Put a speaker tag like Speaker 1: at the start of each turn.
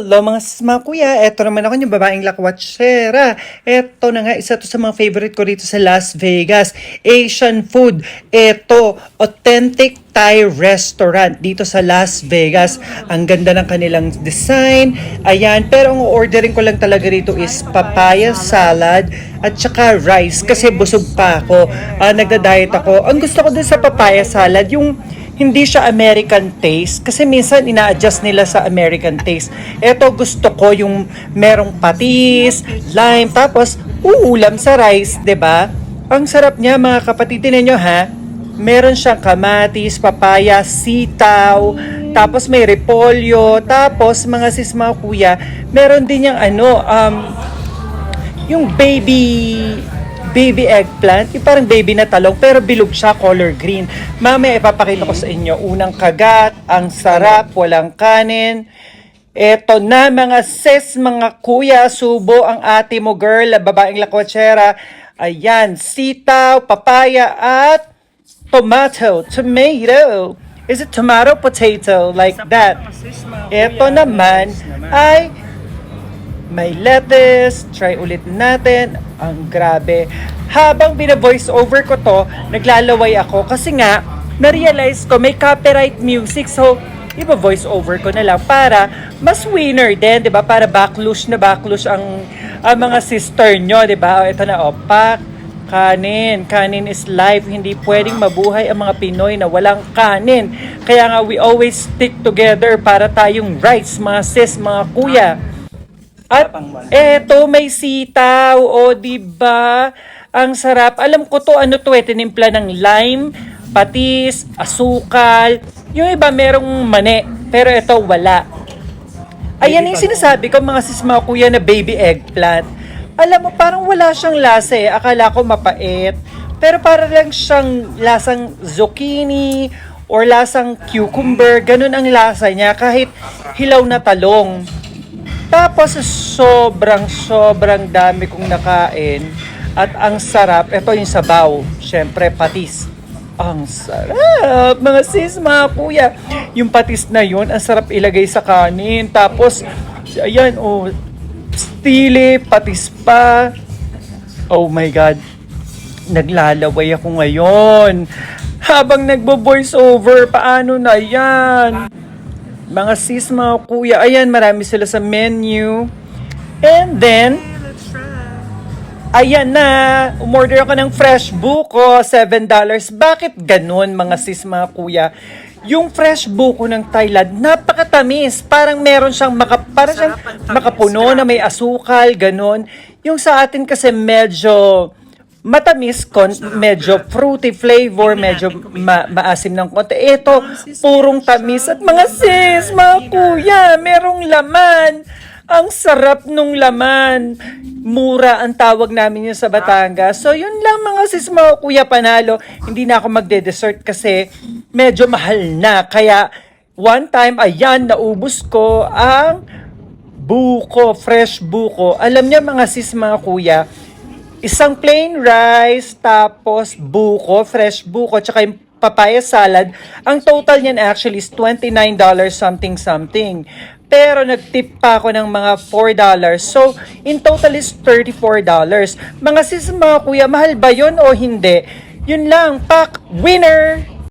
Speaker 1: Hello mga kuya, eto naman ako yung babaeng lakwatsera. Eto na nga, isa to sa mga favorite ko rito sa Las Vegas. Asian food. Eto, authentic Thai restaurant dito sa Las Vegas. Ang ganda ng kanilang design. Ayan, pero ang ordering ko lang talaga rito is papaya salad at saka rice kasi busog pa ako. Nagda-diet ako. Ang gusto ko din sa papaya salad, yung hindi siya American taste kasi minsan ina-adjust nila sa American taste. Ito gusto ko yung merong patis, lime, tapos uulam sa rice, 'di ba? Ang sarap niya mga kapatid, niyo ha. Meron siyang kamatis, papaya, sitaw, tapos may repolyo, tapos mga sis mga kuya, meron din yung yung baby eggplant, yung parang baby na talong, pero bilog siya, color green. Mamaya ipapakita ko sa inyo. Unang kagat, ang sarap, walang kanin. Eto na mga sis, mga kuya, subo ang ate mo girl, babaeng lakwatsera. Ayan, sitaw, papaya, at tomato. Is it tomato, potato, like that? Eto naman ay may lettuce, try ulit natin. Ang grabe. Habang bina-voice over ko to, naglalaway ako kasi nga, na-realize ko may copyright music. So, iba-voice over ko na lang para mas winner din, di ba? Para backlash ang mga sister nyo, di ba? Ito na, pak. Kanin. Kanin is life. Hindi pwedeng mabuhay ang mga Pinoy na walang kanin. Kaya nga, we always stick together para tayong rights, mga sis, mga kuya. At eto may sitaw, o diba? Ang sarap. Alam ko to, tinimpla ng lime, patis, asukal. Yung iba merong mani, pero ito wala. Ayan yung sinasabi ko mga sis mga kuya na baby eggplant. Alam mo, parang wala siyang lasa eh. Akala ko mapait. Pero parang lang siyang lasang zucchini or lasang cucumber. Ganun ang lasa niya kahit hilaw na talong. Tapos sobrang dami kong nakain at ang sarap. Ito yung sabaw, syempre patis. Ang sarap, mga sis, mga kuya. Yung patis na yun, ang sarap ilagay sa kanin. Tapos, ayan, stili, patis pa. Oh my God, naglalaway ako ngayon. Habang nagbo-voice over, paano na yan? Mga sis, mga kuya, ayan, marami sila sa menu. And then, ayan na, umorder ako ng fresh buko, $7. Bakit ganun, mga sis, mga kuya? Yung fresh buko ng Thailand, napakatamis. Parang meron siyang, makapuno na may asukal, ganun. Yung sa atin kasi medyo matamis, medyo fruity flavor, medyo maasim ng konti. Ito, purong tamis. At mga sis, mga kuya, merong laman. Ang sarap nung laman. Mura ang tawag namin yun sa Batangas. So, yun lang mga sis, mga kuya, panalo. Hindi na ako magde-dessert kasi medyo mahal na. Kaya, one time, ayan, naubos ko ang buko, fresh buko. Alam niyo mga sis, mga kuya, isang plain rice, tapos buko, fresh buko, tsaka yung papaya salad. Ang total niyan actually is $29 something. Pero nagtip pa ako ng mga $4. So, in total is $34. Mga sis, mga kuya, mahal ba yun o hindi? Yun lang, pak, winner!